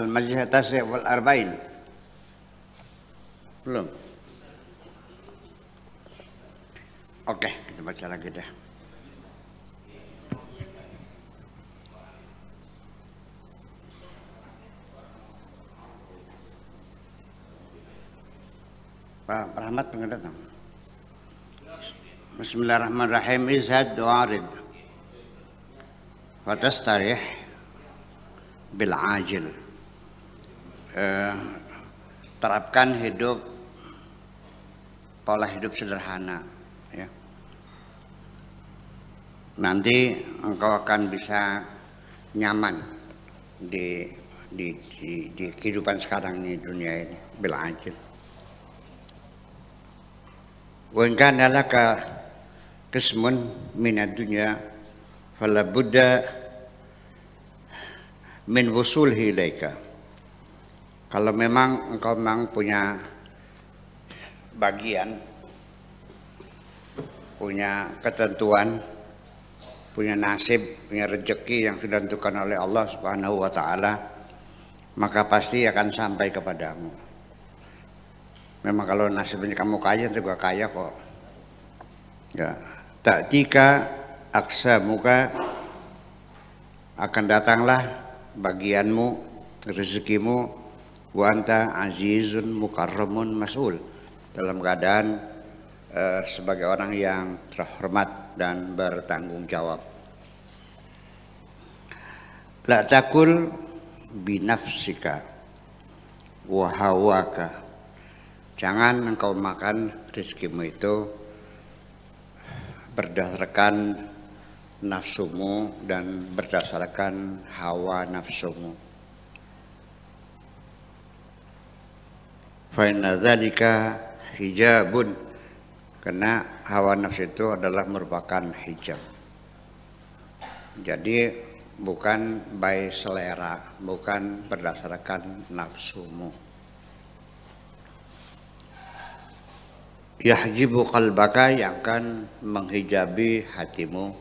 Al-Majlis At-Tasi' wal Arba'in. Belum? Oke, kita baca lagi deh. Pak Rahmat pernah datang. Bismillahirrahmanirrahim. Izhad wa'arid fatastarih bil ajil. Terapkan hidup pola hidup sederhana, ya. Nanti engkau akan bisa nyaman di kehidupan sekarang ini, dunia ini, bil ajil. Wa in kana laka qismun minad dunya fala budda min wusulhi ilaika. Kalau memang engkau memang punya bagian, punya ketentuan, punya nasib, punya rezeki yang sudah ditentukan oleh Allah Subhanahu wa taala, maka pasti akan sampai kepadamu. Memang kalau nasibnya kamu kaya juga kaya kok. Ya, ta'tika aksamuka, akan datanglah bagianmu, rezekimu, wa anta azizun mukarramun mas'ul, dalam keadaan sebagai orang yang terhormat dan bertanggung jawab. La takul binafsika wa hawaka, jangan engkau makan rezekimu itu berdasarkan nafsumu dan berdasarkan hawa nafsumu. Fa inna dzalika hijabun, karena hawa nafsu itu adalah merupakan hijab. Jadi bukan by selera, bukan berdasarkan nafsumu. Yahjibu qalbaka, yang akan menghijabi hatimu,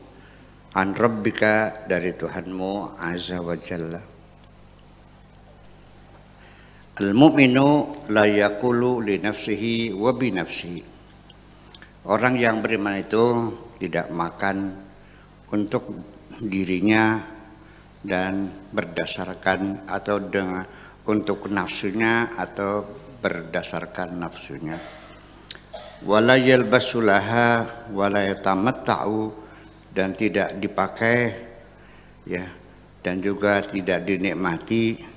an rabbika, dari Tuhanmu azza wa jalla. Al-mu'minu la yaqulu li nafsihi wa bi nafsihi. Orang yang beriman itu tidak makan untuk dirinya dan berdasarkan atau dengan untuk nafsunya atau berdasarkan nafsunya. Wala yalbasulaha wala yatamatta'u, dan tidak dipakai, ya, dan juga tidak dinikmati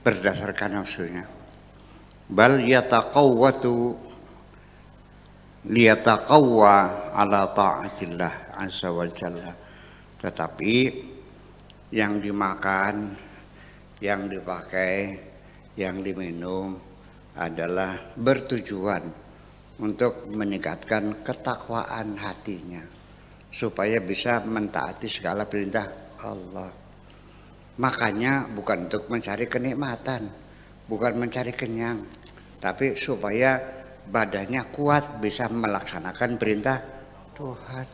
berdasarkan nafsunya. Bal yataqawwatu liyataqawwa ala ta'atillah azza wa jalla. Tetapi yang dimakan, yang dipakai, yang diminum adalah bertujuan untuk meningkatkan ketakwaan hatinya, supaya bisa mentaati segala perintah Allah. Makanya bukan untuk mencari kenikmatan, bukan mencari kenyang, tapi supaya badannya kuat bisa melaksanakan perintah Tuhan.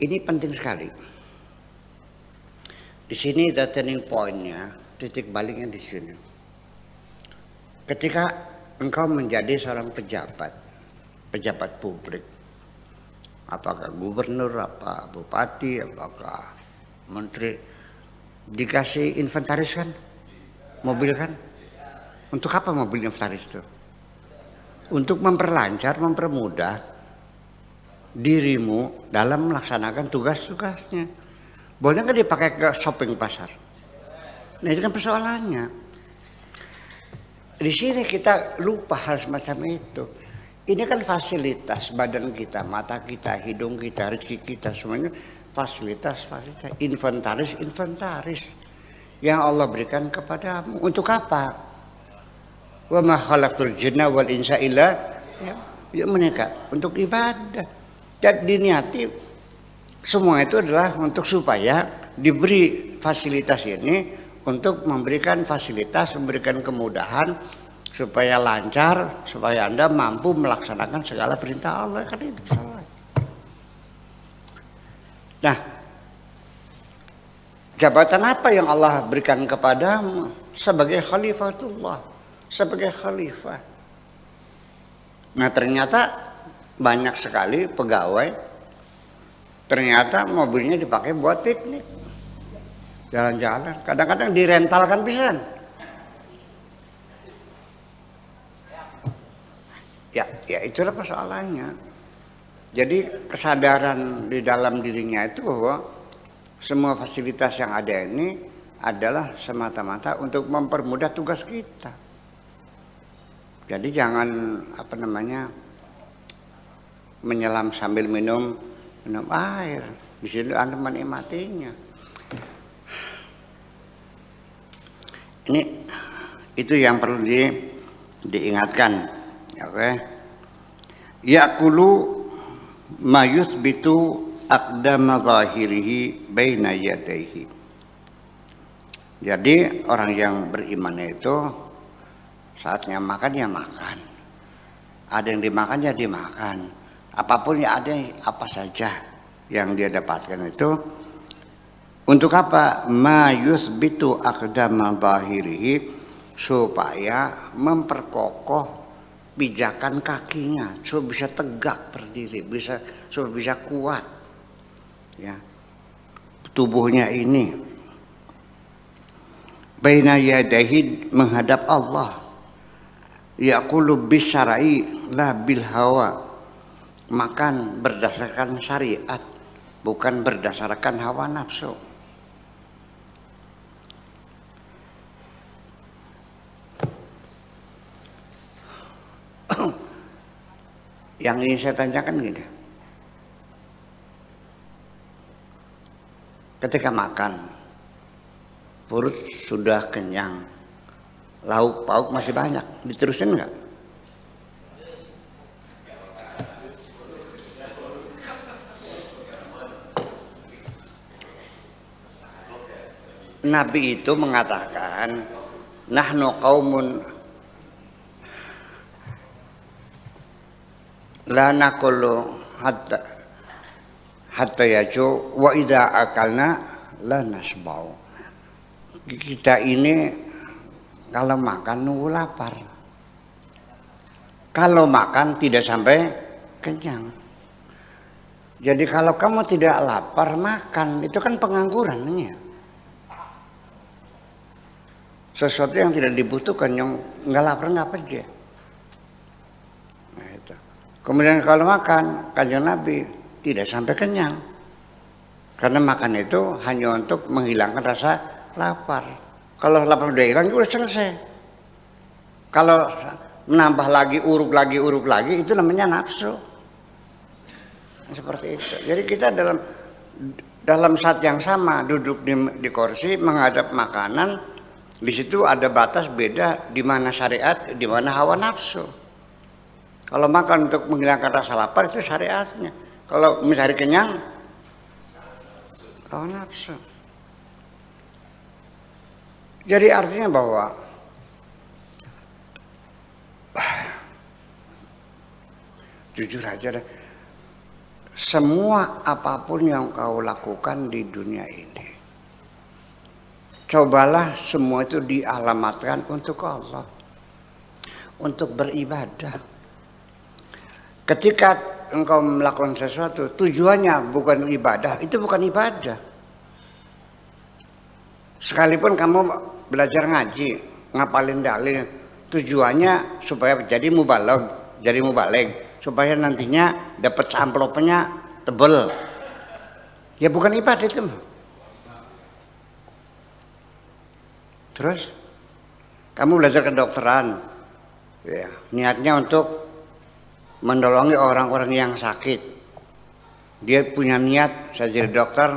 Ini penting sekali. Di sini the turning point-nya, titik baliknya di sini. Ketika engkau menjadi seorang pejabat publik, apakah gubernur, apa bupati, apakah menteri, dikasih inventaris kan, mobil kan? Untuk apa mobil inventaris itu? Untuk memperlancar, mempermudah dirimu dalam melaksanakan tugas-tugasnya. Boleh nggak dipakai ke shopping pasar? Nah, itu kan persoalannya. Di sini kita lupa hal semacam itu. Ini kan fasilitas badan kita, mata kita, hidung kita, rezeki kita, semuanya fasilitas, inventaris yang Allah berikan kepadamu. Untuk apa? Wa ma khalaqtul jinna wal insa illa menikah, untuk ibadah. Jadi diniati semua itu adalah untuk supaya diberi fasilitas ini, untuk memberikan fasilitas, memberikan kemudahan supaya lancar, supaya Anda mampu melaksanakan segala perintah Allah. Kan itu salah. Nah, Jabatan apa yang Allah berikan kepadamu? Sebagai khalifatullah, sebagai khalifah. Nah ternyata banyak sekali pegawai, ternyata mobilnya dipakai buat piknik, jalan-jalan. Kadang-kadang direntalkan pisan. Ya itulah persoalannya. Jadi kesadaran di dalam dirinya itu bahwa semua fasilitas yang ada ini adalah semata-mata untuk mempermudah tugas kita. Jadi jangan menyelam sambil minum air. Di situ Anda menikmatinya. Itu yang perlu diingatkan. Oke. Yaqulu ma yuthbitu aqdama zahirihi baina yadayhi. Jadi orang yang beriman itu saatnya makan ya makan. Ada yang dimakan ya dimakan. Apapun ya ada apa saja yang dia dapatkan itu untuk apa? Ma yuthbitu aqdama zahirihi, supaya memperkokoh pijakan kakinya, supaya bisa tegak berdiri, supaya bisa kuat, ya, tubuhnya ini. Baina yadayhi, menghadap Allah. Yaqulu bisyara'i la bil hawa, makan berdasarkan syariat, bukan berdasarkan hawa nafsu. Yang ingin saya tanyakan gini, ketika makan perut sudah kenyang, lauk pauk masih banyak, diterusin nggak? Nabi itu mengatakan, nahnu qaumun la nakulu hatta yaju wa idza akalna la nasbau. Kita ini kalau makan nunggu lapar, kalau makan tidak sampai kenyang. Jadi kalau kamu tidak lapar makan, itu kan pengangguran ya. Sesuatu yang tidak dibutuhkan, yang nggak lapar nggak kerja. Nah, itu. Kemudian kalau makan, kanjeng Nabi tidak sampai kenyang, karena makan itu hanya untuk menghilangkan rasa lapar. Kalau lapar udah hilang, udah selesai. Kalau menambah lagi, uruk lagi, itu namanya nafsu. Seperti itu. Jadi kita dalam saat yang sama duduk di kursi menghadap makanan, di situ ada batas beda di mana syariat, di mana hawa nafsu. Kalau makan untuk menghilangkan rasa lapar itu syariatnya. Kalau mencari kenyang, hawa nafsu. Jadi artinya bahwa jujur aja deh, semua apapun yang kau lakukan di dunia ini, cobalah semua itu dialamatkan untuk Allah, untuk beribadah. Ketika engkau melakukan sesuatu, tujuannya bukan ibadah, itu bukan ibadah. Sekalipun kamu belajar ngaji, ngapalin dalil, tujuannya supaya jadi mubalig, supaya nantinya dapat amplopnya tebel. Ya bukan ibadah itu. Terus kamu belajar kedokteran, ya, niatnya untuk menolongi orang-orang yang sakit. Dia punya niat, saya jadi dokter,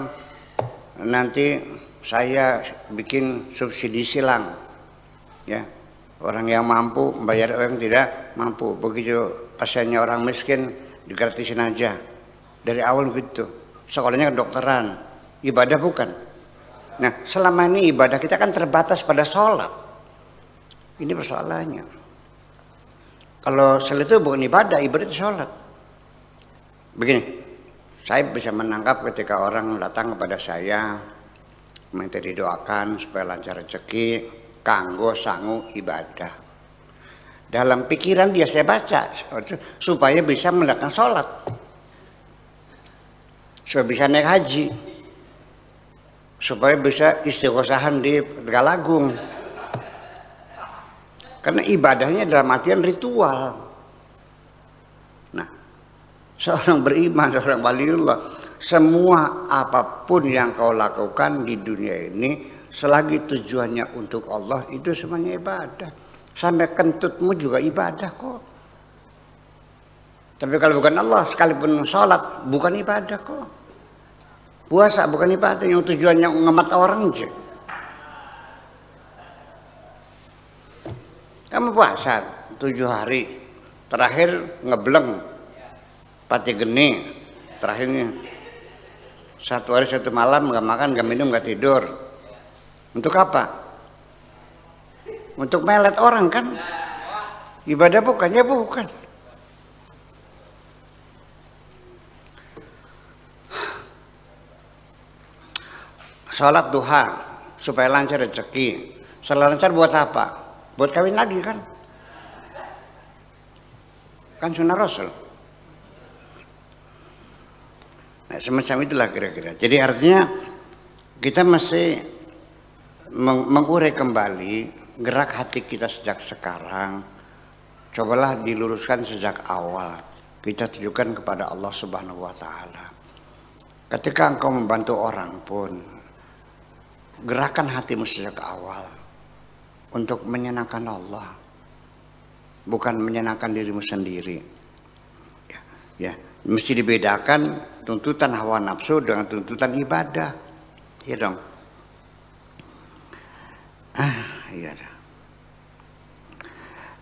nanti saya bikin subsidi silang, ya, orang yang mampu membayar orang yang tidak mampu. Begitu pasiennya orang miskin digratisin aja. Dari awal begitu. Sekolahnya kedokteran, ibadah bukan. Nah, selama ini ibadah kita kan terbatas pada sholat. Ini persoalannya. Kalau sholat itu bukan ibadah itu sholat. Begini, saya bisa menangkap ketika orang datang kepada saya, minta didoakan supaya lancar rezeki, kanggo sangu ibadah. Dalam pikiran dia saya baca supaya bisa melakukan sholat, supaya bisa naik haji, supaya bisa istighosahan di Tegalagung. Karena ibadahnya dalam artian ritual. Nah, seorang beriman, seorang waliullah, semua apapun yang kau lakukan di dunia ini selagi tujuannya untuk Allah itu semuanya ibadah. Sampai kentutmu juga ibadah kok. Tapi kalau bukan Allah, sekalipun sholat bukan ibadah kok. Puasa bukan ibadah, yang tujuannya ngemat orang aja. Kamu puasa 7 hari, terakhir ngebleng, pati geni, terakhirnya 1 hari 1 malam nggak makan, nggak minum, nggak tidur. Untuk apa? Untuk melet orang kan? Ibadah bukan? Ya bukan. Sholat duha supaya lancar rezeki. Sholat lancar buat apa? Buat kawin lagi kan? Kan sunnah Rasul. Nah, semacam itulah kira-kira. Jadi artinya kita mesti mengurai kembali gerak hati kita sejak sekarang. Cobalah diluruskan sejak awal. Kita tujukan kepada Allah Subhanahu wa Ta'ala. Ketika engkau membantu orang pun, gerakan hatimu sejak awal untuk menyenangkan Allah, bukan menyenangkan dirimu sendiri. Ya, mesti dibedakan tuntutan hawa nafsu dengan tuntutan ibadah. Iya dong. Iya.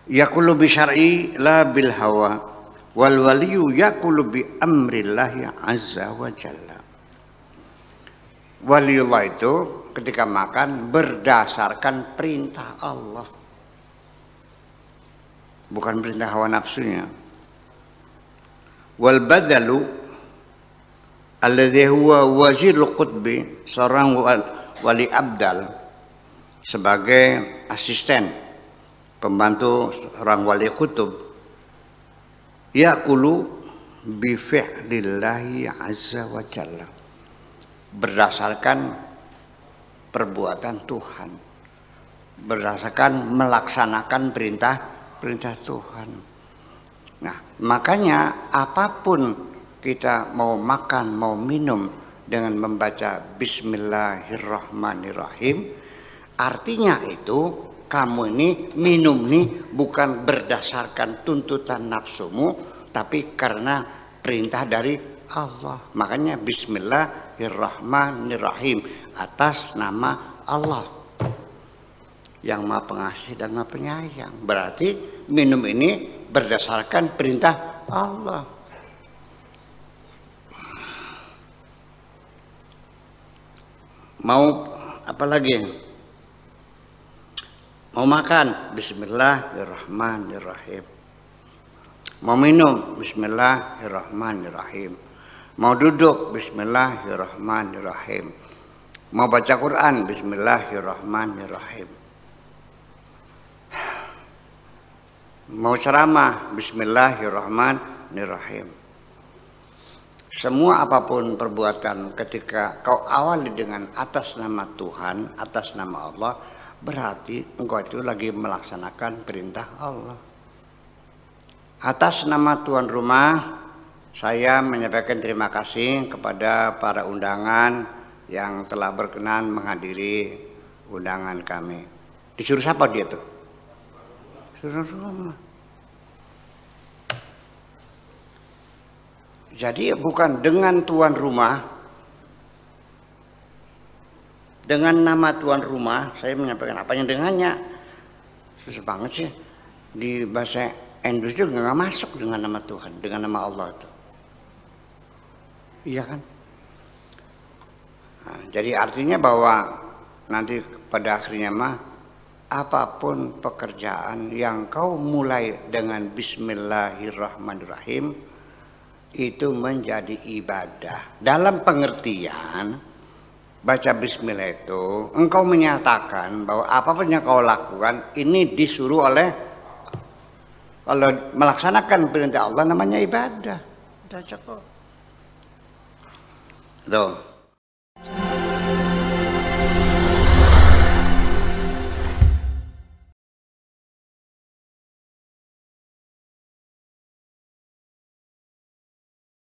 Yaqulu bi syar'i la bil hawa wal waliyu yaqulu bi amrillahi azza wa jalla. Waliullah itu ketika makan berdasarkan perintah Allah, bukan perintah hawa nafsunya. Wal badalu alladhi huwa wazirul qutbi, seorang wali abdal sebagai asisten pembantu seorang wali kutub, yaqulu bi fi'lillahi azza wa jalla, berdasarkan perbuatan Tuhan, berdasarkan melaksanakan perintah Tuhan. Nah, makanya apapun kita mau makan, mau minum dengan membaca Bismillahirrahmanirrahim, artinya itu kamu ini minum nih bukan berdasarkan tuntutan nafsumu, tapi karena perintah dari Allah. Makanya Bismillahirrahmanirrahim, atas nama Allah yang Maha Pengasih dan Maha Penyayang. Berarti minum ini berdasarkan perintah Allah. Mau apa lagi? Mau makan, Bismillahirrahmanirrahim. Mau minum, Bismillahirrahmanirrahim. Mau duduk, Bismillahirrahmanirrahim. Mau baca Quran, Bismillahirrahmanirrahim. Mau ceramah, Bismillahirrahmanirrahim. Semua apapun perbuatan ketika kau awali dengan atas nama Tuhan, atas nama Allah, berarti engkau itu lagi melaksanakan perintah Allah. Atas nama tuan rumah, saya menyampaikan terima kasih kepada para undangan yang telah berkenan menghadiri undangan kami. Disuruh siapa dia tuh? Suruh rumah. Jadi bukan dengan tuan rumah, dengan nama tuan rumah, saya menyampaikan apa yang dengannya. Susah banget sih. Di bahasa Indonesia juga nggak masuk dengan nama Tuhan, dengan nama Allah itu. Iya kan? Nah, jadi artinya bahwa nanti pada akhirnya mah, apapun pekerjaan yang kau mulai dengan Bismillahirrahmanirrahim, itu menjadi ibadah. Dalam pengertian baca bismillah itu engkau menyatakan bahwa apapun yang kau lakukan ini disuruh oleh, kalau melaksanakan perintah Allah namanya ibadah. Udah cukup. Tuh.